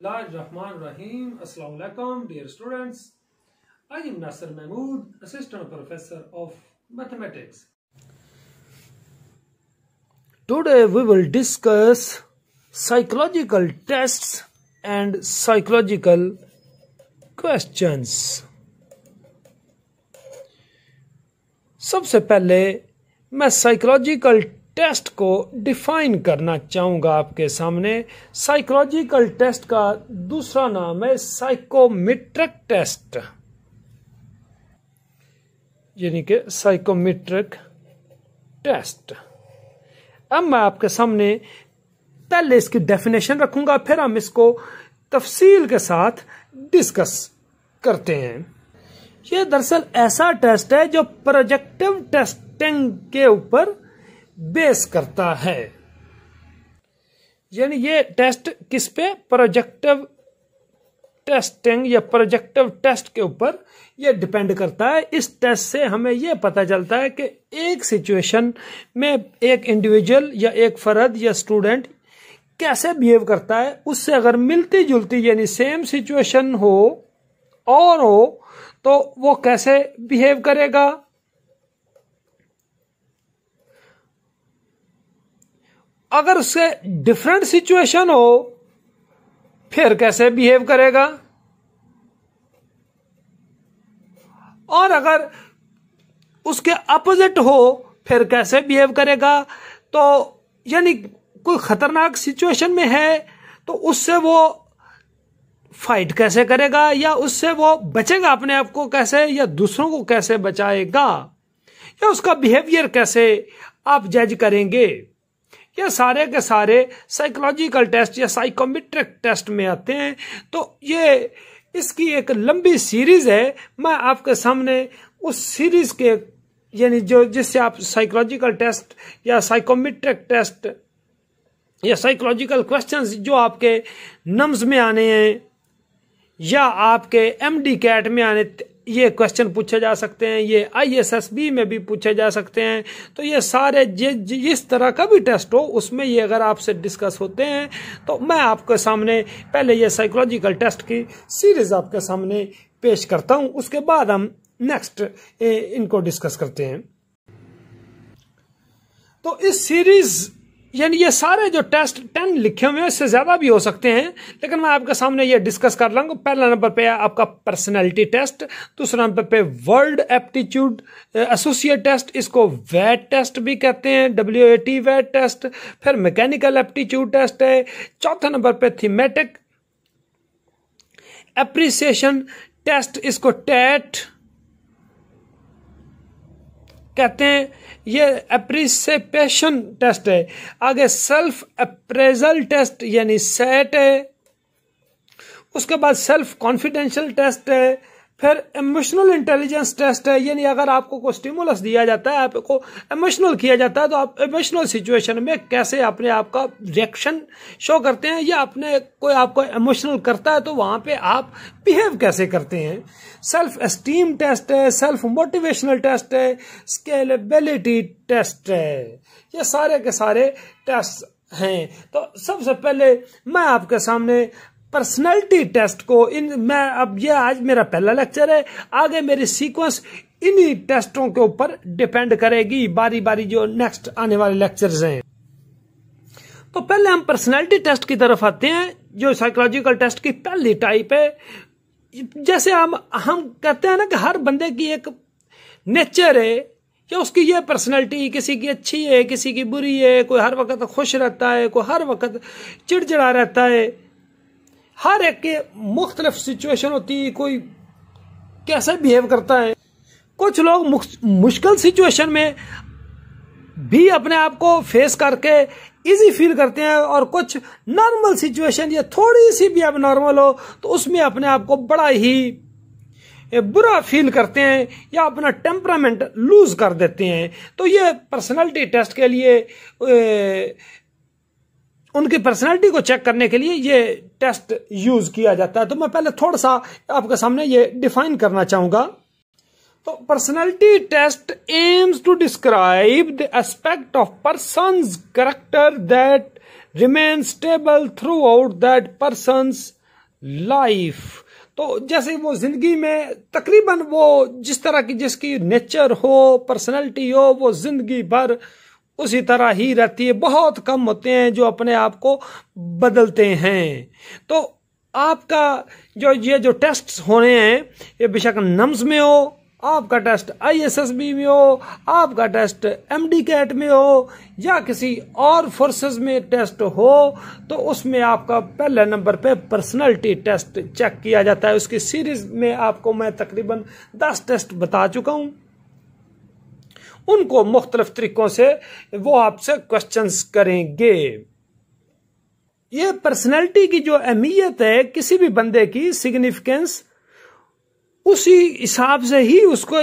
Rahim. Assalamu alaikum, dear students. I am Nasser Mahmood, Assistant Professor of Mathematics. Today we will discuss psychological tests and psychological questions. सबसे पहले मैं psychological test को define करना चाहूँगा आपके सामने। Psychological test का दूसरा नाम है साइकोमेट्रिक टेस्ट, यानी कि साइकोमेट्रिक टेस्ट। अब मैं आपके सामने पहले इसकी डेफिनेशन रखूंगा, फिर हम इसको तफसील के साथ डिस्कस करते हैं। यह दरअसल ऐसा टेस्ट है जो प्रोजेक्टिव टेस्टिंग के ऊपर बेस करता है, यानी ये टेस्ट किस पे? प्रोजेक्टिव टेस्टिंग या प्रोजेक्टिव टेस्ट के ऊपर ये डिपेंड करता है। इस टेस्ट से हमें ये पता चलता है कि एक सिचुएशन में एक इंडिविजुअल या एक फर्द या स्टूडेंट कैसे बिहेव करता है। उससे अगर मिलती जुलती यानी सेम सिचुएशन हो और हो तो वो कैसे बिहेव करेगा, अगर उससे डिफरेंट सिचुएशन हो फिर कैसे बिहेव करेगा, और अगर उसके अपोजिट हो फिर कैसे बिहेव करेगा। तो यानी कोई खतरनाक सिचुएशन में है तो उससे वो फाइट कैसे करेगा, या उससे वो बचेगा अपने आप को कैसे, या दूसरों को कैसे बचाएगा, या उसका बिहेवियर कैसे आप जज करेंगे। ये सारे के सारे साइकोलॉजिकल टेस्ट या साइकोमेट्रिक टेस्ट में आते हैं। तो ये इसकी एक लंबी सीरीज है। मैं आपके सामने उस सीरीज के यानी जो जिससे आप साइकोलॉजिकल टेस्ट या साइकोमेट्रिक टेस्ट या साइकोलॉजिकल क्वेश्चंस जो आपके नम्स में आने हैं या आपके एमडी कैट में आने, ये क्वेश्चन पूछे जा सकते हैं, ये ISSB में भी पूछे जा सकते हैं। तो ये सारे जिस तरह का भी टेस्ट हो उसमें ये अगर आपसे डिस्कस होते हैं तो मैं आपके सामने पहले ये साइकोलॉजिकल टेस्ट की सीरीज आपके सामने पेश करता हूं, उसके बाद हम नेक्स्ट इनको डिस्कस करते हैं। तो इस सीरीज यानी ये सारे जो टेस्ट 10 लिखे हुए हैं, इससे ज्यादा भी हो सकते हैं, लेकिन मैं आपके सामने ये डिस्कस कर लूंगा। पहला नंबर पे है आपका पर्सनैलिटी टेस्ट, दूसरा नंबर पे वर्ल्ड एप्टीट्यूड एसोसिएट टेस्ट, इसको वैट टेस्ट भी कहते हैं, WAT वैट टेस्ट। फिर मैकेनिकल एप्टीट्यूड टेस्ट है। चौथा नंबर पे थीमेटिक एप्रिसिएशन टेस्ट, इसको टैट कहते हैं, ये एप्रिसिएशन टेस्ट है। आगे सेल्फ अप्रेजल टेस्ट यानी सेट है। उसके बाद सेल्फ कॉन्फिडेंशियल टेस्ट है। फिर इमोशनल इंटेलिजेंस टेस्ट है, यानी अगर आपको कोई स्टिमुलस दिया जाता है, आपको इमोशनल किया जाता है, तो आप इमोशनल सिचुएशन में कैसे अपने आप का रिएक्शन शो करते हैं, या अपने कोई आपको इमोशनल करता है तो वहां पे आप बिहेव कैसे करते हैं। सेल्फ एस्टीम टेस्ट है, सेल्फ मोटिवेशनल टेस्ट है, स्केलेबिलिटी टेस्ट है। ये सारे के सारे टेस्ट हैं। तो सबसे पहले मैं आपके सामने पर्सनैलिटी टेस्ट को ये आज मेरा पहला लेक्चर है, आगे मेरी सीक्वेंस इन्हीं टेस्टों के ऊपर डिपेंड करेगी, बारी बारी जो नेक्स्ट आने वाले लेक्चर्स हैं। तो पहले हम पर्सनैलिटी टेस्ट की तरफ आते हैं, जो साइकोलॉजिकल टेस्ट की पहली टाइप है। जैसे हम कहते हैं ना कि हर बंदे की एक नेचर है, या उसकी ये पर्सनैलिटी, किसी की अच्छी है, किसी की बुरी है, कोई हर वक्त खुश रहता है, कोई हर वक्त चिड़चिड़ा रहता है। हर एक के मुख्तलिफ सिचुएशन होती है, कोई कैसे बिहेव करता है। कुछ लोग मुश्किल सिचुएशन में भी अपने आप को फेस करके इजी फील करते हैं, और कुछ नॉर्मल सिचुएशन या थोड़ी सी भी अब नॉर्मल हो तो उसमें अपने आप को बड़ा ही बुरा फील करते हैं या अपना टेम्परामेंट लूज कर देते हैं। तो ये पर्सनालिटी टेस्ट के लिए उनकी पर्सनालिटी को चेक करने के लिए ये टेस्ट यूज किया जाता है। तो मैं पहले थोड़ा सा आपके सामने ये डिफाइन करना चाहूंगा। तो personality test aims to describe the aspect of persons character that remain stable throughout that person's life. तो जैसे वो जिंदगी में तकरीबन वो जिस तरह की जिसकी नेचर हो, पर्सनैलिटी हो, वो जिंदगी भर उसी तरह ही रहती है। बहुत कम होते हैं जो अपने आप को बदलते हैं। तो आपका जो टेस्ट होने हैं, ये बेशक नम्स में हो, आपका टेस्ट ISSB में हो, आपका टेस्ट MD कैट में हो, या किसी और फोर्सेस में टेस्ट हो, तो उसमें आपका पहले नंबर पे पर्सनालिटी टेस्ट चेक किया जाता है। उसकी सीरीज में आपको मैं तकरीबन 10 टेस्ट बता चुका हूं। उनको मुख्तलिफ तरीकों से वो आपसे क्वेश्चंस करेंगे। ये पर्सनैलिटी की जो अहमियत है, किसी भी बंदे की सिग्निफिकेंस, उसी हिसाब से ही उसको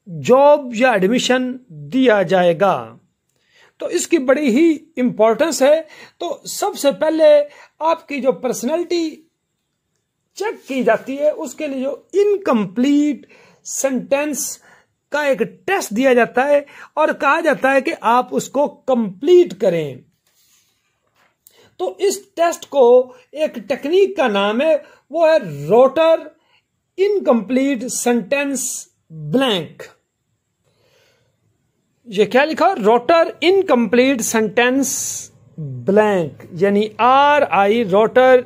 जॉब या एडमिशन दिया जाएगा। तो इसकी बड़ी ही इंपॉर्टेंस है। तो सबसे पहले आपकी जो पर्सनैलिटी चेक की जाती है, उसके लिए जो इनकम्प्लीट सेंटेंस का एक टेस्ट दिया जाता है और कहा जाता है कि आप उसको कंप्लीट करें। तो इस टेस्ट को एक टेक्निक का नाम है, वो है रोटर इनकम्प्लीट सेंटेंस ब्लैंक। ये क्या लिखा? रोटर इनकम्प्लीट सेंटेंस ब्लैंक, यानी RI, rotor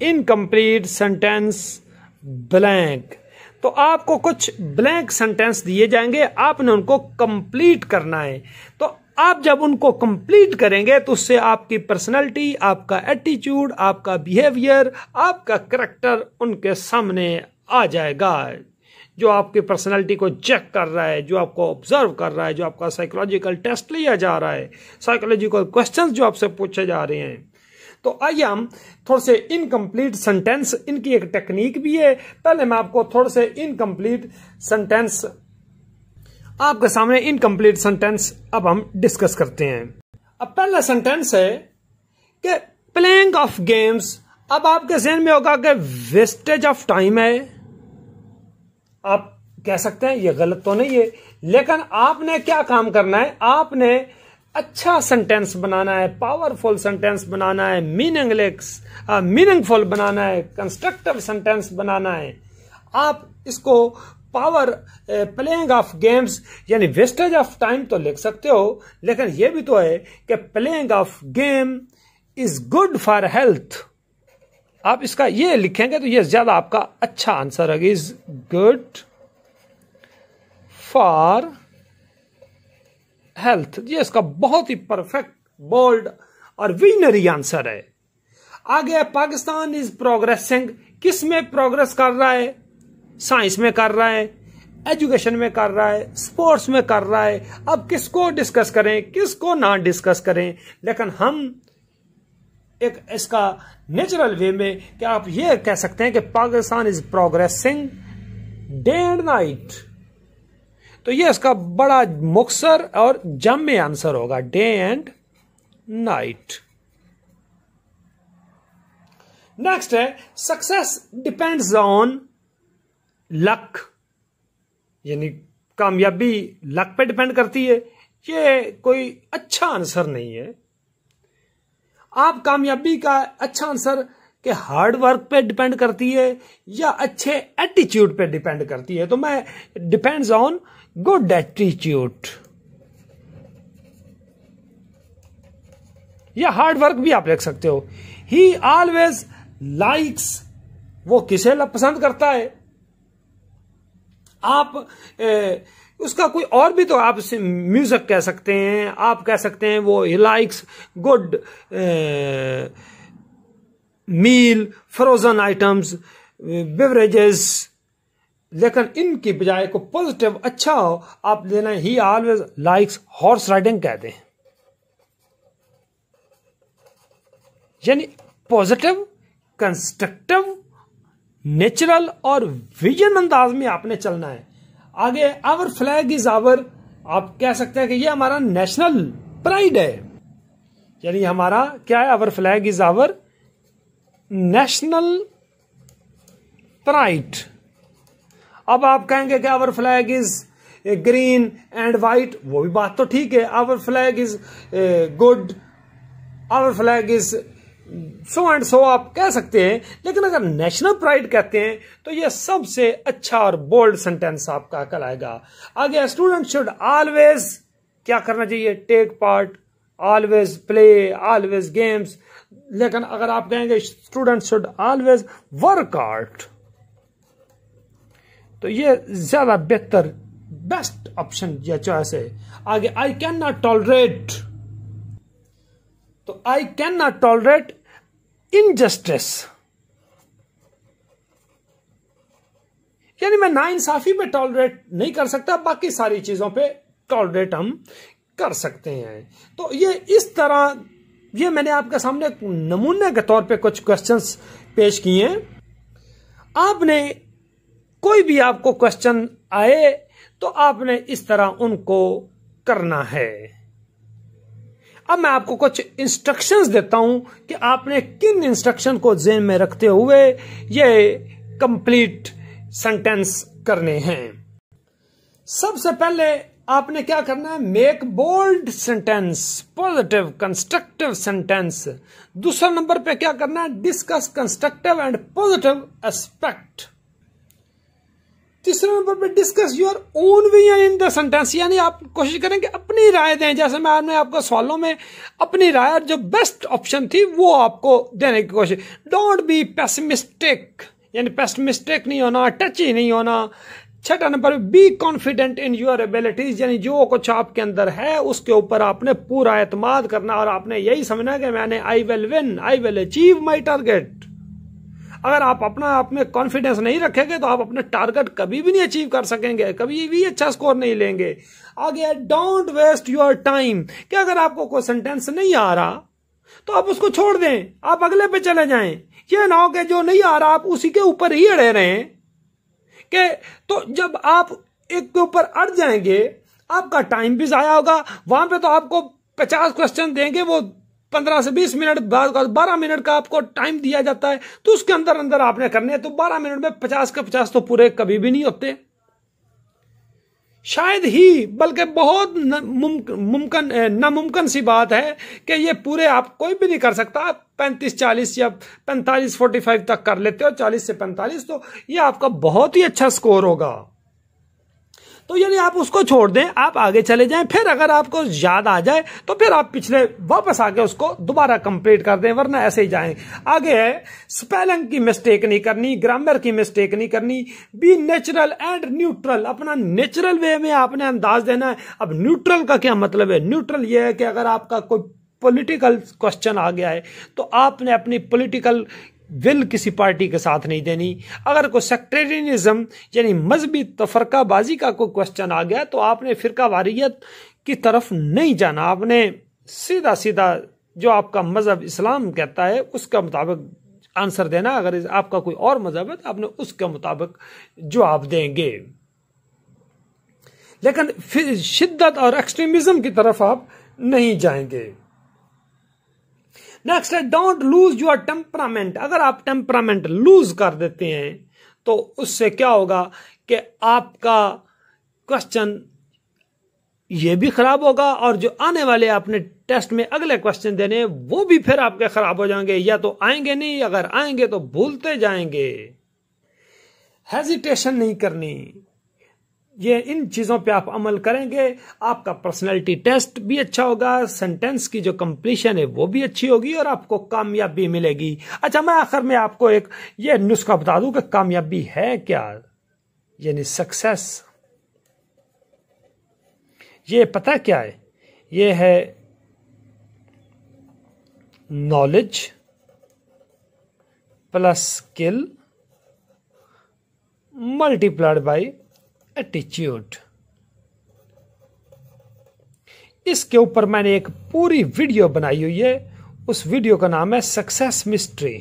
incomplete sentence blank. तो आपको कुछ ब्लैंक सेंटेंस दिए जाएंगे, आपने उनको कंप्लीट करना है। तो आप जब उनको कंप्लीट करेंगे तो उससे आपकी पर्सनैलिटी, आपका एटीट्यूड, आपका बिहेवियर, आपका करैक्टर उनके सामने आ जाएगा। जो आपकी पर्सनैलिटी को चेक कर रहा है, जो आपको ऑब्जर्व कर रहा है, जो आपका साइकोलॉजिकल टेस्ट लिया जा रहा है, साइकोलॉजिकल क्वेश्चंस जो आपसे पूछे जा रहे हैं। तो आइए हम थोड़े से इनकम्प्लीट सेंटेंस, इनकी एक टेक्निक भी है। पहले मैं आपको थोड़े से इनकम्प्लीट सेंटेंस, आपके सामने इनकम्प्लीट सेंटेंस अब हम डिस्कस करते हैं। अब पहला सेंटेंस है कि प्लेइंग ऑफ गेम्स। अब आपके जहन में होगा कि वेस्टेज ऑफ टाइम है। आप कह सकते हैं ये गलत तो नहीं है, लेकिन आपने क्या काम करना है, आपने अच्छा सेंटेंस बनाना है, पावरफुल सेंटेंस बनाना है, मीनिंगफुल बनाना है, कंस्ट्रक्टिव सेंटेंस बनाना है। आप इसको प्लेइंग ऑफ गेम्स यानी वेस्टेज ऑफ टाइम तो लिख सकते हो, लेकिन यह भी तो है कि playing of game is good for health. आप इसका ये लिखेंगे तो ये ज्यादा आपका अच्छा आंसर है, इज गुड फॉर हेल्थ। ये इसका बहुत ही परफेक्ट, बोल्ड और विजनरी आंसर है। आगे पाकिस्तान इज प्रोग्रेसिंग। किस में प्रोग्रेस कर रहा है? साइंस में कर रहा है, एजुकेशन में कर रहा है, स्पोर्ट्स में कर रहा है। अब किसको डिस्कस करें, किसको ना डिस्कस करें, लेकिन हम एक इसका नेचुरल वे में कि आप ये कह सकते हैं कि Pakistan is progressing day and night. तो ये इसका बड़ा मुख्तसर और जम्मे आंसर होगा, डे एंड नाइट। नेक्स्ट है सक्सेस डिपेंड्स ऑन लक, यानी कामयाबी लक पे डिपेंड करती है। ये कोई अच्छा आंसर नहीं है। आप कामयाबी का अच्छा आंसर के हार्ड वर्क पे डिपेंड करती है या अच्छे एटीट्यूड पे डिपेंड करती है। तो मैं डिपेंड्स ऑन गुड एटीट्यूड या हार्ड वर्क भी आप लिख सकते हो। ही ऑलवेज लाइक्स, वो किसे पसंद करता है। आप उसका कोई और भी तो आप म्यूजिक कह सकते हैं, आप कह सकते हैं वो ही likes good meal, frozen items, beverages, लेकिन इनकी बजाय को पॉजिटिव अच्छा हो आप लेना, he always likes horse riding कहते हैं। यानी पॉजिटिव, कंस्ट्रक्टिव, नेचुरल और विजन अंदाज में आपने चलना है। आगे आवर फ्लैग इज आवर, आप कह सकते हैं कि ये हमारा नेशनल प्राइड है, यानी हमारा क्या है, our flag is our national pride. अब आप कहेंगे कि our flag is green and white, वो भी बात तो ठीक है। Our flag is good, our flag is so and so आप कह सकते हैं, लेकिन अगर नेशनल प्राइड कहते हैं तो यह सबसे अच्छा और बोल्ड सेंटेंस आपका कहलाएगा। आगे स्टूडेंट शुड ऑलवेज क्या करना चाहिए, take part, always play, always games. लेकिन अगर आप कहेंगे student should always work hard, तो ये ज्यादा बेहतर बेस्ट ऑप्शन या चॉइस है। आगे आई कैन नॉट टॉलरेट, तो I can not tolerate injustice, यानी मैं नाइंसाफी पे टॉलरेट नहीं कर सकता, बाकी सारी चीजों पे टॉलरेट हम कर सकते हैं। तो ये इस तरह, ये मैंने आपके सामने नमूने के तौर पे कुछ क्वेश्चंस पेश किए हैं। आपने कोई भी आपको क्वेश्चन आए तो आपने इस तरह उनको करना है। अब मैं आपको कुछ इंस्ट्रक्शंस देता हूं कि आपने किन इंस्ट्रक्शन को ज़हन में रखते हुए ये कंप्लीट सेंटेंस करने हैं। सबसे पहले आपने क्या करना है, make bold sentence, positive constructive sentence. दूसरा नंबर पे क्या करना है, discuss constructive and positive aspect. तीसरे नंबर पे discuss your own way in the sentence, यानी आप कोशिश करें कि अपनी राय दें। जैसे मैंने आपको सवालों में अपनी राय जो बेस्ट ऑप्शन थी वो आपको देने की कोशिश। डोंट बी पेसिमिस्टिक, यानी पेसिमिस्टिक नहीं होना, टची नहीं होना। छठा number, be confident in your abilities, यानी जो कुछ आपके अंदर है उसके ऊपर आपने पूरा एतमाद करना और आपने यही समझना कि मैंने I will win, I will achieve my target. अगर आप अपना आप में कॉन्फिडेंस नहीं रखेंगे तो आप अपने टारगेट कभी भी नहीं अचीव कर सकेंगे, कभी भी अच्छा स्कोर नहीं लेंगे। आगे डोंट वेस्ट योर टाइम, कि अगर आपको कोई सेंटेंस नहीं आ रहा तो आप उसको छोड़ दें, आप अगले पे चले जाएं। ये ना हो कि जो नहीं आ रहा आप उसी के ऊपर ही अड़े रहें, कि तो जब आप एक के ऊपर अड़ जाएंगे आपका टाइम भी जाया होगा। वहां पे तो आपको 50 क्वेश्चन देंगे, वो 15 से 20 मिनट बाद 12 मिनट का आपको टाइम दिया जाता है, तो उसके अंदर अंदर आपने करने हैं। तो 12 मिनट में 50 के 50 तो पूरे कभी भी नहीं होते, शायद ही, बल्कि बहुत नामुमकिन सी बात है कि ये पूरे आप कोई भी नहीं कर सकता। 35-40 या 45-45 तक कर लेते हो, 40 से 45, तो ये आपका बहुत ही अच्छा स्कोर होगा। तो यदि आप उसको छोड़ दें, आप आगे चले जाएं, फिर अगर आपको याद आ जाए तो फिर आप पिछले वापस आके उसको दोबारा कंप्लीट कर दें, वरना ऐसे ही जाएं। आगे है स्पेलिंग की मिस्टेक नहीं करनी, ग्रामर की मिस्टेक नहीं करनी। बी नेचुरल एंड न्यूट्रल, अपना नेचुरल वे में आपने अंदाज देना है। अब न्यूट्रल का क्या मतलब है, न्यूट्रल ये है कि अगर आपका कोई पॉलिटिकल क्वेश्चन आ गया है तो आपने अपनी पॉलिटिकल विल किसी पार्टी के साथ नहीं देनी। अगर कोई सेक्टेरियनिज्म यानी मजहबी तफरकाबाजी का कोई क्वेश्चन आ गया तो आपने फिरकावारियत की तरफ नहीं जाना, आपने सीधा सीधा जो आपका मजहब इस्लाम कहता है उसका मुताबिक आंसर देना। अगर आपका कोई और मजहब है तो आपने उसके मुताबिक जवाब देंगे, लेकिन फिर शिद्दत और एक्सट्रीमिज्म की तरफ आप नहीं जाएंगे। नेक्स्ट है डोंट लूज योर टेम्परामेंट। अगर आप टेम्परामेंट लूज कर देते हैं तो उससे क्या होगा कि आपका क्वेश्चन ये भी खराब होगा और जो आने वाले आपने टेस्ट में अगले क्वेश्चन देने हैं वो भी फिर आपके खराब हो जाएंगे, या तो आएंगे नहीं, अगर आएंगे तो भूलते जाएंगे। हेजिटेशन नहीं करनी, ये इन चीजों पे आप अमल करेंगे, आपका पर्सनालिटी टेस्ट भी अच्छा होगा, सेंटेंस की जो कंप्लीशन है वो भी अच्छी होगी और आपको कामयाबी मिलेगी। अच्छा, मैं आखिर में आपको एक ये नुस्खा बता दूं कि कामयाबी है क्या, यानी सक्सेस। ये पता क्या है, ये है knowledge plus skill multiplied by attitude. इसके ऊपर मैंने एक पूरी वीडियो बनाई हुई है, उस वीडियो का नाम है सक्सेस मिस्ट्री।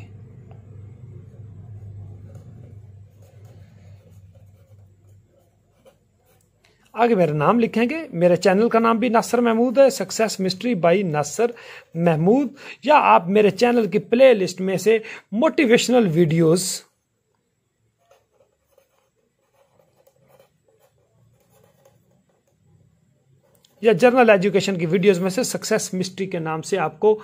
आगे मेरा नाम लिखेंगे, मेरे चैनल का नाम भी नासिर महमूद है, success mystery by Nasir Mahmood, या आप मेरे चैनल की प्ले लिस्ट में से मोटिवेशनल वीडियोस या जनरल एजुकेशन की वीडियोस में से सक्सेस मिस्ट्री के नाम से आपको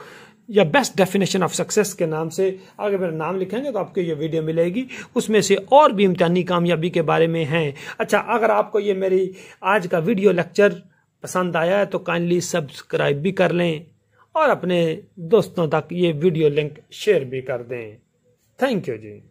या बेस्ट डेफिनेशन ऑफ सक्सेस के नाम से आगे मेरा नाम लिखेंगे तो आपको ये वीडियो मिलेगी। उसमें से और भी इम्तिहानी कामयाबी के बारे में हैं। अच्छा, अगर आपको ये मेरी आज का वीडियो लेक्चर पसंद आया है तो काइंडली सब्सक्राइब भी कर लें और अपने दोस्तों तक ये वीडियो लिंक शेयर भी कर दें। Thank you ji.